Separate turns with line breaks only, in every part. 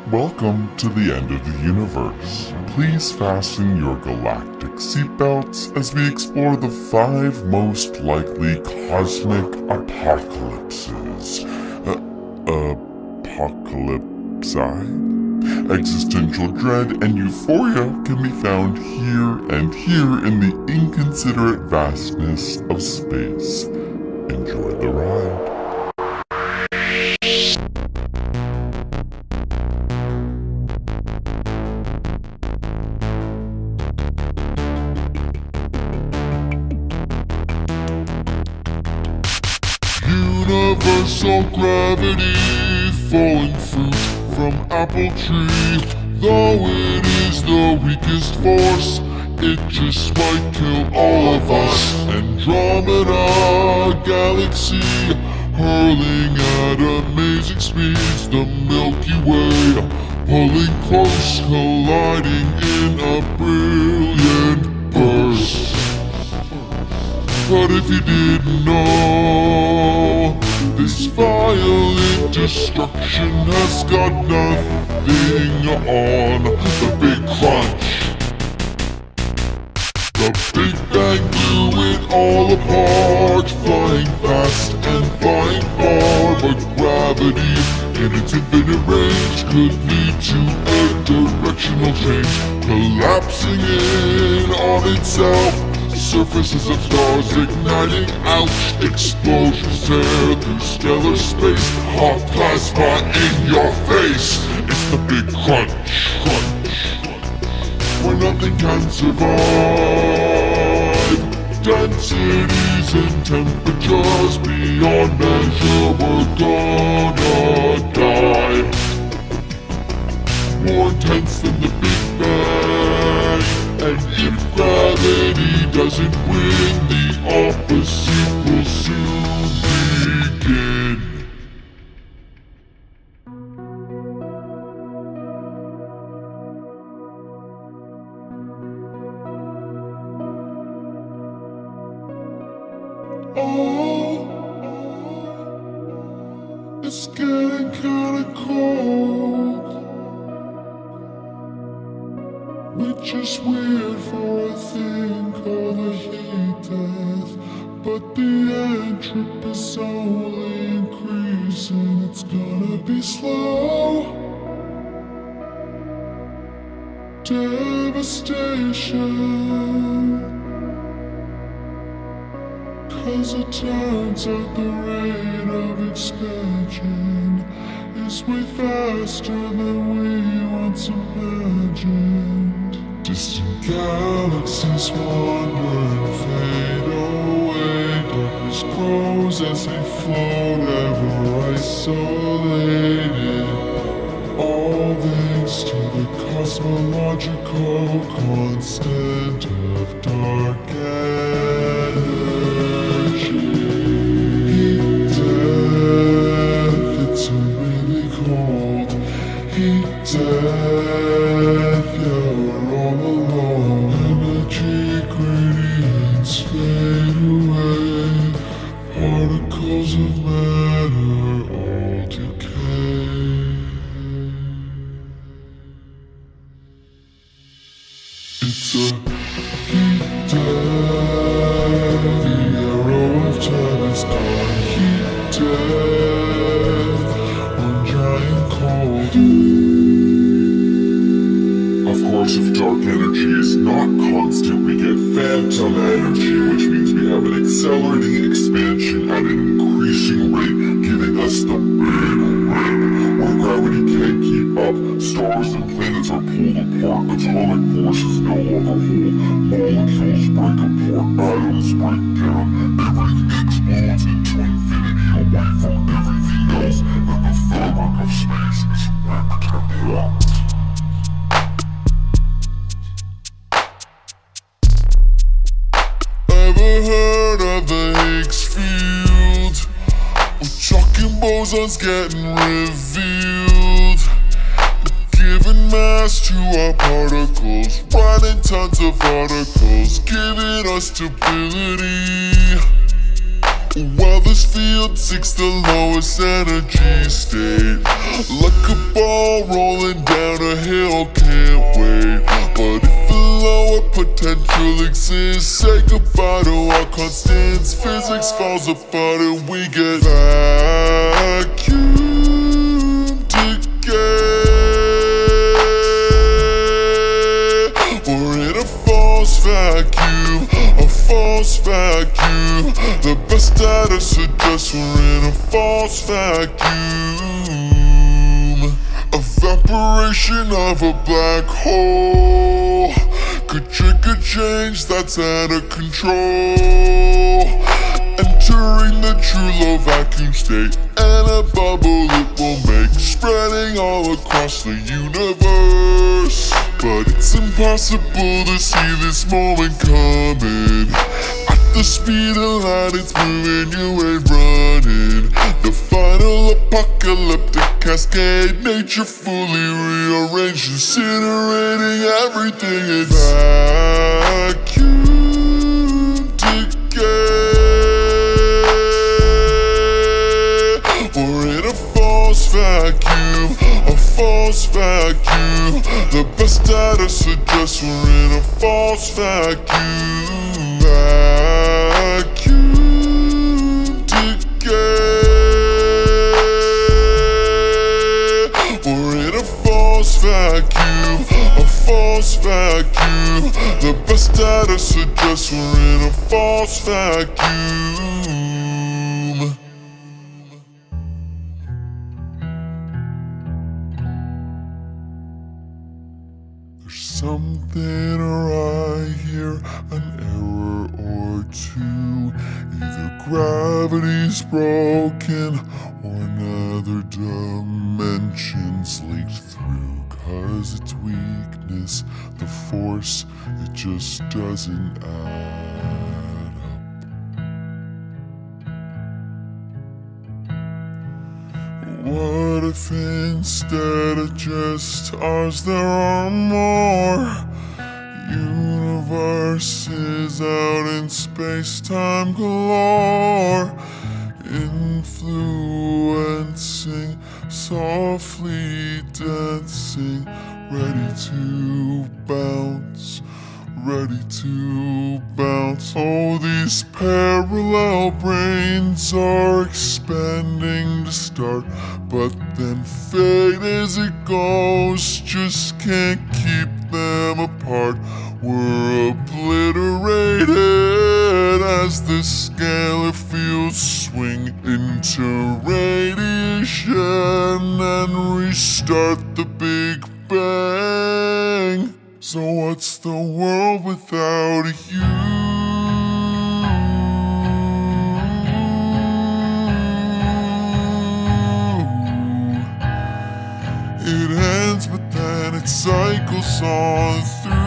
Welcome to the end of the universe. Please fasten your galactic seatbelts as we explore the 5 most likely cosmic apocalypses. Apocalypsi? Existential dread and euphoria can be found here and here in the inconsiderate vastness of space. Enjoy the ride. Universal gravity, falling fruit from apple tree. Though it is the weakest force, it just might kill all of us. Andromeda galaxy, hurling at amazing speeds. The Milky Way, pulling close, colliding in a brilliant burst. But if you didn't know, this violent destruction has got nothing on the Big Crunch. The Big Bang blew it all apart, flying fast and flying far. But gravity in its infinite range could lead to a directional change, collapsing in on itself. Surfaces of stars igniting, ouch, explosions tear through stellar space. Hot plasma in your face, it's the Big Crunch, where nothing can survive. Densities and temperatures beyond measure, we're gonna die. More intense than the Big Bang. And if gravity doesn't win, the opposite will soon begin. Oh, it's getting kinda cold, which is weird for a thing called a heat death. But the entropy's only increasing, it's gonna be slow devastation. 'Cause it turns out the rate of expansion is way faster than we once imagined. Distant galaxies wander and fade away. Darkness grows as they float, ever isolated. All thanks to the cosmological constant of dark energy. Heat death, it's a really cold heat death. Yeah, we're all alone. Energy gradients fade away. Particles of matter all decay. It's a heat death. The arrow of time is called heat death. On giant cold. Of course, if dark energy is not constant, we get phantom energy, which means we have an accelerating expansion at an increasing rate, giving us the Big Rip, where gravity can't keep up, stars and planets are pulled apart, atomic forces no longer hold, molecules break apart, atoms break down, everything explodes into infinity, away from everything else, and the fabric of space is ripped apart. Ever heard of the Higgs field? Where shocking bosons getting revealed, giving mass to our particles, writing tons of articles, giving us stability. Well, this field seeks the lowest energy state, like a ball rolling potential exists. Say goodbye to our constants. Physics falls apart and we get vacuumed again. We're in a false vacuum, a false vacuum. The best data suggests we're in a false vacuum. Evaporation of a black hole could trigger change that's out of control. Entering the true low vacuum state, and a bubble it will make, spreading all across the universe. But it's impossible to see this moment coming. At the speed of light it's moving, you ain't running. The final apocalyptic cascade, nature fully rearranged, incinerating everything in vacuum again. We're in a false vacuum, a false vacuum. The best data suggests we're in a false vacuum. Vacuum again. We're in a false vacuum, a false vacuum. The best data suggests we're in a false vacuum. There's something awry here, an error or two. Either gravity's broken or another dimension's leaked through. 'Cause it's weakness, the force, it just doesn't add up. What if instead of just ours there are more universes out in space-time galore, influencing, softly dancing, ready to bounce, ready to bounce. Oh, these parallel brains are expanding to start, but then fade as it goes, just can't keep them apart. We're obliterated as the scalar fields swing into radiation and restart the Big Bang. So what's the world without you? It ends, but then it cycles on through.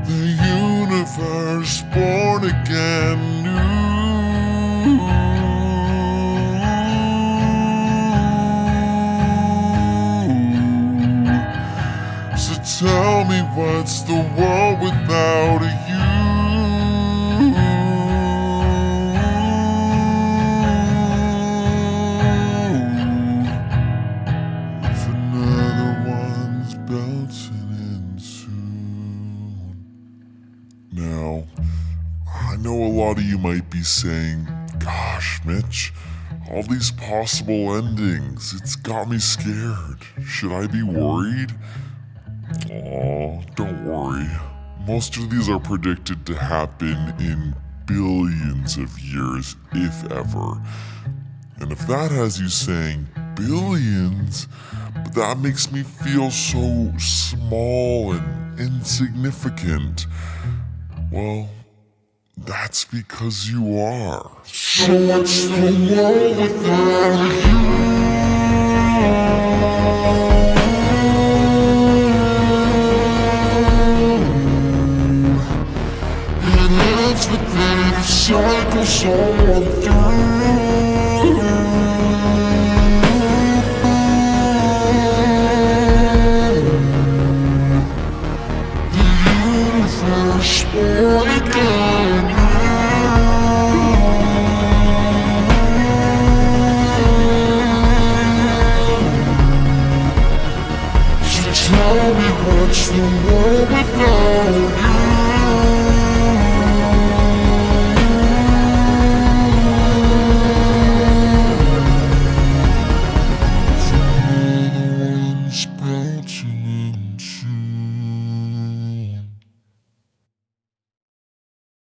The universe born again new. So tell me, what's the world without you? If another one's bouncing in soon. Now, I know a lot of you might be saying, gosh, Mitch, all these possible endings, it's got me scared. Should I be worried? Aw, don't worry. Most of these are predicted to happen in billions of years, if ever. And if that has you saying billions, but that makes me feel so small and insignificant, well, that's because you are. So what's the world without you? But then it cycles on through. The universe born again. the world without you.